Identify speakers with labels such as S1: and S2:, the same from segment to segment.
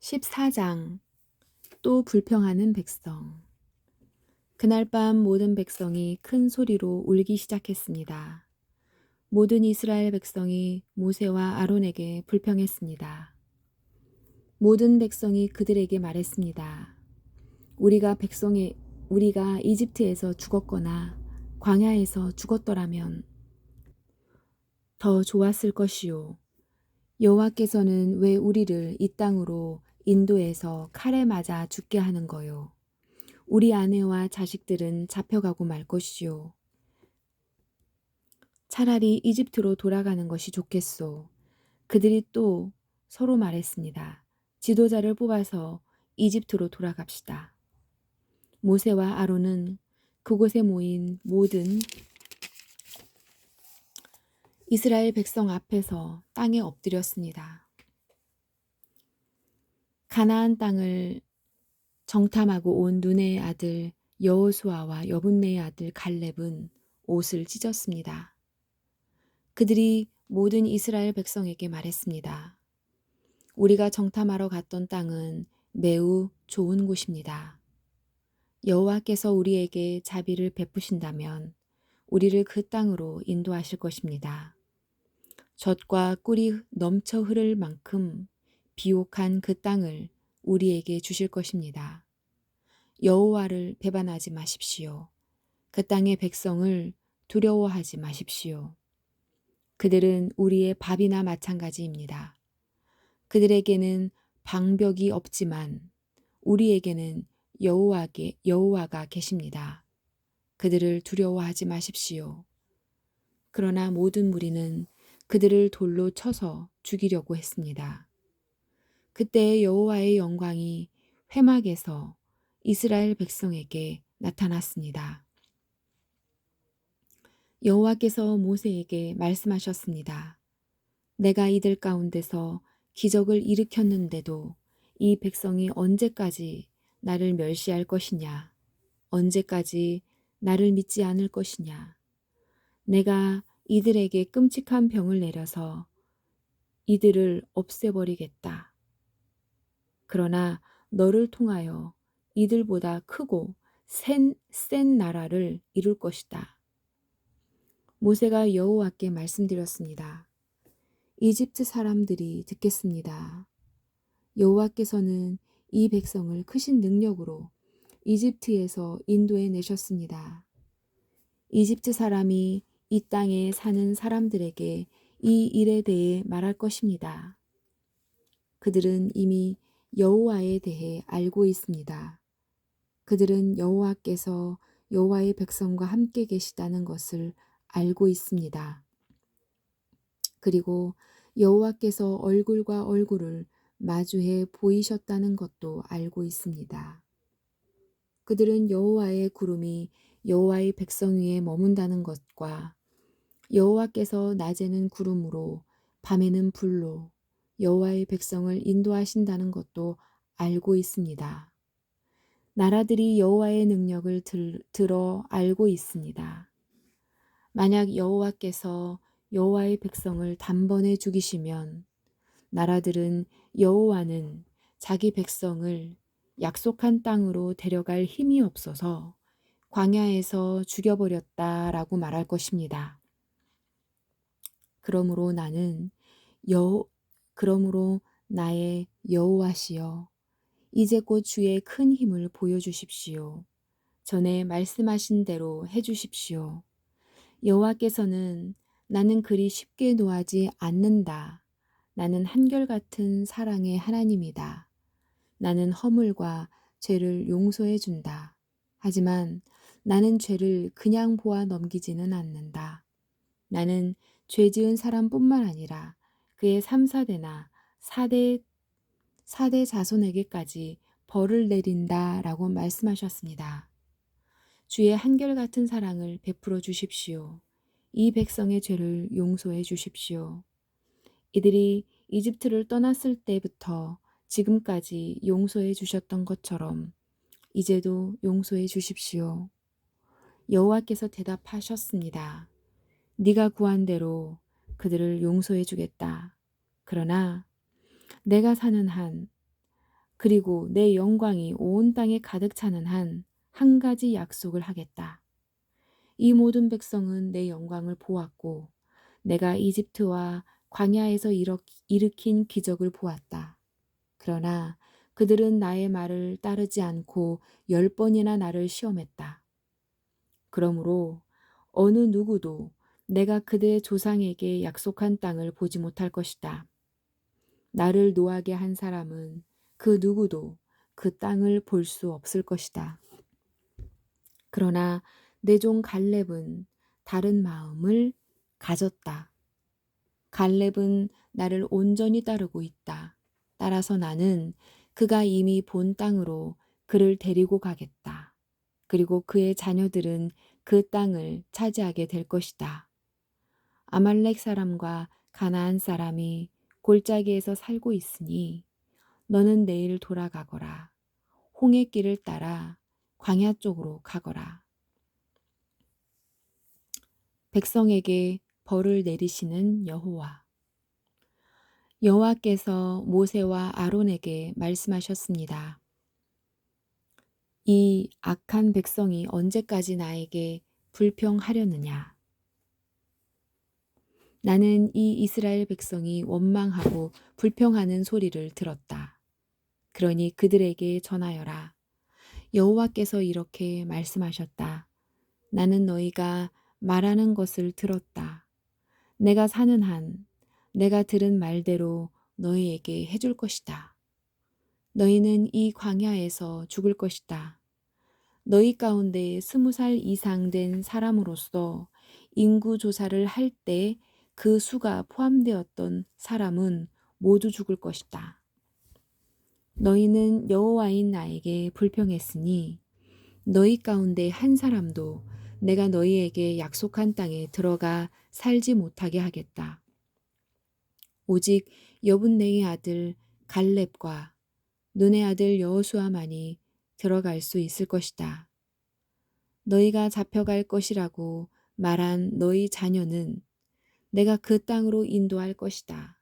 S1: 14장 또 불평하는 백성. 그날 밤 모든 백성이 큰 소리로 울기 시작했습니다. 모든 이스라엘 백성이 모세와 아론에게 불평했습니다. 모든 백성이 그들에게 말했습니다. 우리가 이집트에서 죽었거나 광야에서 죽었더라면 더 좋았을 것이요. 여호와께서는 왜 우리를 이 땅으로 인도해서 칼에 맞아 죽게 하는 거요. 우리 아내와 자식들은 잡혀가고 말 것이요. 차라리 이집트로 돌아가는 것이 좋겠소. 그들이 또 서로 말했습니다. 지도자를 뽑아서 이집트로 돌아갑시다. 모세와 아론은 그곳에 모인 모든 이스라엘 백성 앞에서 땅에 엎드렸습니다. 가나안 땅을 정탐하고 온 눈의 아들 여호수아와 여분네의 아들 갈렙은 옷을 찢었습니다. 그들이 모든 이스라엘 백성에게 말했습니다. 우리가 정탐하러 갔던 땅은 매우 좋은 곳입니다. 여호와께서 우리에게 자비를 베푸신다면 우리를 그 땅으로 인도하실 것입니다. 젖과 꿀이 넘쳐 흐를 만큼 비옥한 그 땅을 우리에게 주실 것입니다. 여호와를 배반하지 마십시오. 그 땅의 백성을 두려워하지 마십시오. 그들은 우리의 밥이나 마찬가지입니다. 그들에게는 방벽이 없지만 우리에게는 여호와가 계십니다. 그들을 두려워하지 마십시오. 그러나 모든 무리는 그들을 돌로 쳐서 죽이려고 했습니다. 그때 여호와의 영광이 회막에서 이스라엘 백성에게 나타났습니다. 여호와께서 모세에게 말씀하셨습니다. 내가 이들 가운데서 기적을 일으켰는데도 이 백성이 언제까지 나를 멸시할 것이냐? 언제까지 나를 믿지 않을 것이냐? 내가 이들에게 끔찍한 병을 내려서 이들을 없애버리겠다. 그러나 너를 통하여 이들보다 크고 센 나라를 이룰 것이다. 모세가 여호와께 말씀드렸습니다. 이집트 사람들이 듣겠습니다. 여호와께서는 이 백성을 크신 능력으로 이집트에서 인도해 내셨습니다. 이집트 사람이 이 땅에 사는 사람들에게 이 일에 대해 말할 것입니다. 그들은 이미 여호와에 대해 알고 있습니다. 그들은 여호와께서 여호와의 백성과 함께 계시다는 것을 알고 있습니다. 그리고 여호와께서 얼굴과 얼굴을 마주해 보이셨다는 것도 알고 있습니다. 그들은 여호와의 구름이 여호와의 백성 위에 머문다는 것과 여호와께서 낮에는 구름으로 밤에는 불로 여호와의 백성을 인도하신다는 것도 알고 있습니다. 나라들이 여호와의 능력을 들어 알고 있습니다. 만약 여호와께서 여호와의 백성을 단번에 죽이시면 나라들은 여호와는 자기 백성을 약속한 땅으로 데려갈 힘이 없어서 광야에서 죽여버렸다라고 말할 것입니다. 그러므로 나의 여호와시여 이제 곧 주의 큰 힘을 보여주십시오. 전에 말씀하신 대로 해주십시오. 여호와께서는 나는 그리 쉽게 노하지 않는다. 나는 한결같은 사랑의 하나님이다. 나는 허물과 죄를 용서해 준다. 하지만 나는 죄를 그냥 보아 넘기지는 않는다. 나는 죄 지은 사람뿐만 아니라 그의 3, 4대나 4대 자손에게까지 벌을 내린다라고 말씀하셨습니다. 주의 한결같은 사랑을 베풀어 주십시오. 이 백성의 죄를 용서해 주십시오. 이들이 이집트를 떠났을 때부터 지금까지 용서해 주셨던 것처럼 이제도 용서해 주십시오. 여호와께서 대답하셨습니다. 네가 구한 대로 그들을 용서해 주겠다. 그러나 내가 사는 한 그리고 내 영광이 온 땅에 가득 차는 한 가지 약속을 하겠다. 이 모든 백성은 내 영광을 보았고 내가 이집트와 광야에서 일으킨 기적을 보았다. 그러나 그들은 나의 말을 따르지 않고 10번이나 나를 시험했다. 그러므로 어느 누구도 내가 그들의 조상에게 약속한 땅을 보지 못할 것이다. 나를 노하게 한 사람은 그 누구도 그 땅을 볼 수 없을 것이다. 그러나 내 종 갈렙은 다른 마음을 가졌다. 갈렙은 나를 온전히 따르고 있다. 따라서 나는 그가 이미 본 땅으로 그를 데리고 가겠다. 그리고 그의 자녀들은 그 땅을 차지하게 될 것이다. 아말렉 사람과 가나안 사람이 골짜기에서 살고 있으니 너는 내일 돌아가거라. 홍해 길을 따라 광야 쪽으로 가거라. 백성에게 벌을 내리시는 여호와. 여호와께서 모세와 아론에게 말씀하셨습니다. 이 악한 백성이 언제까지 나에게 불평하려느냐? 나는 이 이스라엘 백성이 원망하고 불평하는 소리를 들었다. 그러니 그들에게 전하여라. 여호와께서 이렇게 말씀하셨다. 나는 너희가 말하는 것을 들었다. 내가 사는 한 내가 들은 말대로 너희에게 해줄 것이다. 너희는 이 광야에서 죽을 것이다. 너희 가운데 20살 이상 된 사람으로서 인구 조사를 할 때 그 수가 포함되었던 사람은 모두 죽을 것이다. 너희는 여호와인 나에게 불평했으니 너희 가운데 한 사람도 내가 너희에게 약속한 땅에 들어가 살지 못하게 하겠다. 오직 여분네의 아들 갈렙과 눈의 아들 여호수아만이 들어갈 수 있을 것이다. 너희가 잡혀갈 것이라고 말한 너희 자녀는 내가 그 땅으로 인도할 것이다.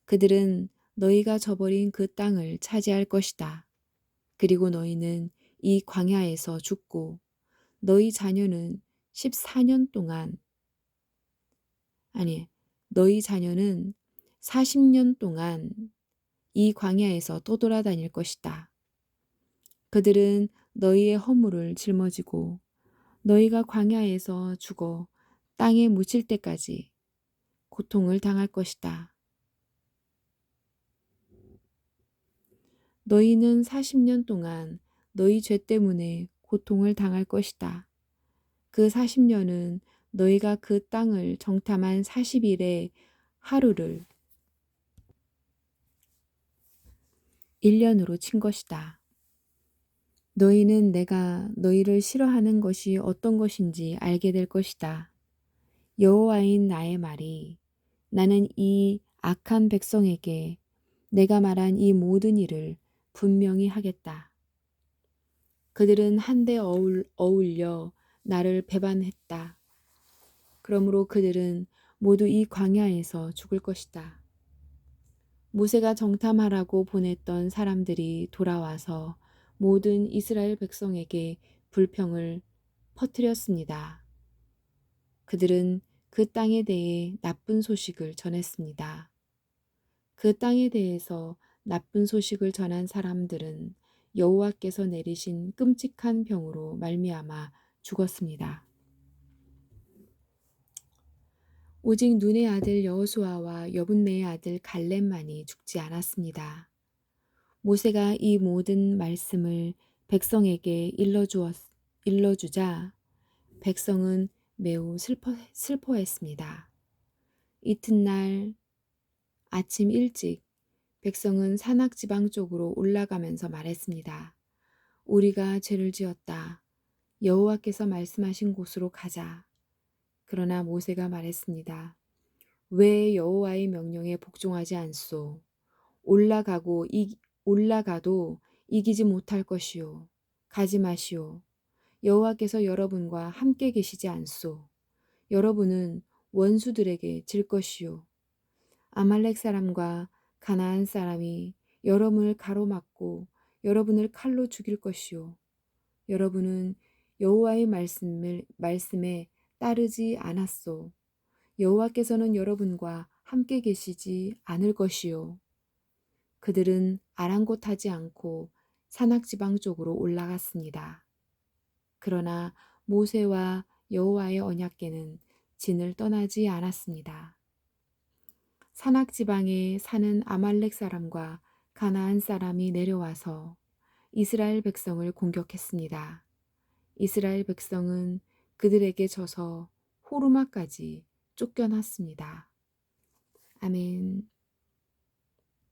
S1: 그들은 너희가 저버린 그 땅을 차지할 것이다. 그리고 너희는 이 광야에서 죽고 너희 자녀는 14년 동안 너희 자녀는 40년 동안 이 광야에서 떠돌아다닐 것이다. 그들은 너희의 허물을 짊어지고 너희가 광야에서 죽어 땅에 묻힐 때까지 고통을 당할 것이다. 너희는 40년 동안 너희 죄 때문에 고통을 당할 것이다. 그 40년은 너희가 그 땅을 정탐한 40일의 하루를 1년으로 친 것이다. 너희는 내가 너희를 싫어하는 것이 어떤 것인지 알게 될 것이다. 여호와인 나의 말이 나는 이 악한 백성에게 내가 말한 이 모든 일을 분명히 하겠다. 그들은 한데 어울려 나를 배반했다. 그러므로 그들은 모두 이 광야에서 죽을 것이다. 모세가 정탐하라고 보냈던 사람들이 돌아와서 모든 이스라엘 백성에게 불평을 퍼뜨렸습니다. 그들은 그 땅에 대해 나쁜 소식을 전했습니다. 그 땅에 대해서 나쁜 소식을 전한 사람들은 여호와께서 내리신 끔찍한 병으로 말미암아 죽었습니다. 오직 눈의 아들 여호수아와 여분네의 아들 갈렙만이 죽지 않았습니다. 모세가 이 모든 말씀을 백성에게 일러주자 백성은 매우 슬퍼했습니다. 이튿날 아침 일찍 백성은 산악지방 쪽으로 올라가면서 말했습니다. 우리가 죄를 지었다. 여호와께서 말씀하신 곳으로 가자. 그러나 모세가 말했습니다. 왜 여호와의 명령에 복종하지 않소? 올라가도 이기지 못할 것이요. 가지 마시오. 여호와께서 여러분과 함께 계시지 않소. 여러분은 원수들에게 질 것이요. 아말렉 사람과 가나안 사람이 여러분을 가로막고 여러분을 칼로 죽일 것이요. 여러분은 여호와의 말씀에 따르지 않았소. 여호와께서는 여러분과 함께 계시지 않을 것이요. 그들은 아랑곳하지 않고 산악지방 쪽으로 올라갔습니다. 그러나 모세와 여호와의 언약궤는 진을 떠나지 않았습니다. 산악지방에 사는 아말렉 사람과 가나안 사람이 내려와서 이스라엘 백성을 공격했습니다. 이스라엘 백성은 그들에게 져서 호르마까지 쫓겨났습니다. 아멘.